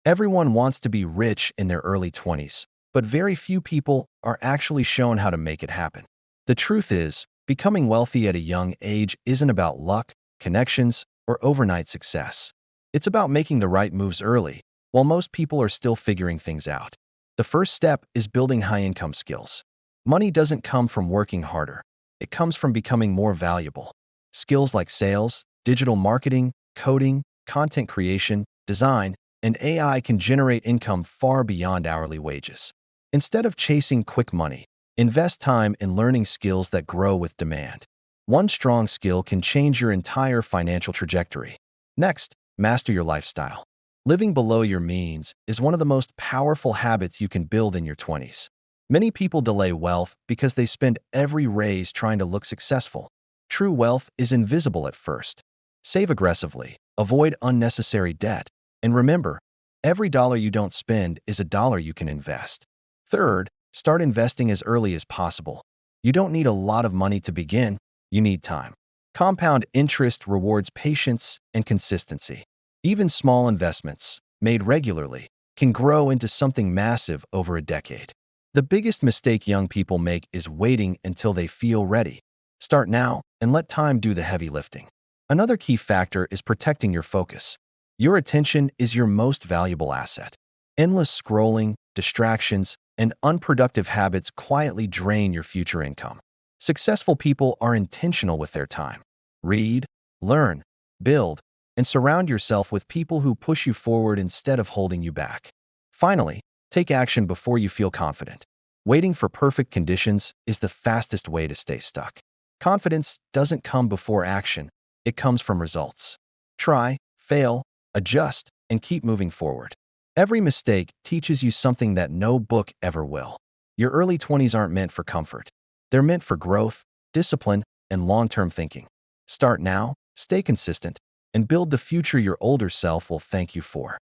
Everyone wants to be rich in their early 20s, but very few people are actually shown how to make it happen. The truth is, becoming wealthy at a young age isn't about luck, connections, or overnight success. It's about making the right moves early, while most people are still figuring things out. The first step is building high-income skills. Money doesn't come from working harder. It comes from becoming more valuable. Skills like sales, digital marketing, coding, content creation, design, and AI can generate income far beyond hourly wages. Instead of chasing quick money, invest time in learning skills that grow with demand. One strong skill can change your entire financial trajectory. Next, master your lifestyle. Living below your means is one of the most powerful habits you can build in your 20s. Many people delay wealth because they spend every raise trying to look successful. True wealth is invisible at first. Save aggressively, avoid unnecessary debt, and remember, every dollar you don't spend is a dollar you can invest. Third, start investing as early as possible. You don't need a lot of money to begin, you need time. Compound interest rewards patience and consistency. Even small investments, made regularly, can grow into something massive over a decade. The biggest mistake young people make is waiting until they feel ready. Start now and let time do the heavy lifting. Another key factor is protecting your focus. Your attention is your most valuable asset. Endless scrolling, distractions, and unproductive habits quietly drain your future income. Successful people are intentional with their time. Read, learn, build, and surround yourself with people who push you forward instead of holding you back. Finally, take action before you feel confident. Waiting for perfect conditions is the fastest way to stay stuck. Confidence doesn't come before action, it comes from results. Try, fail, adjust, and keep moving forward. Every mistake teaches you something that no book ever will. Your early 20s aren't meant for comfort. They're meant for growth, discipline, and long-term thinking. Start now, stay consistent, and build the future your older self will thank you for.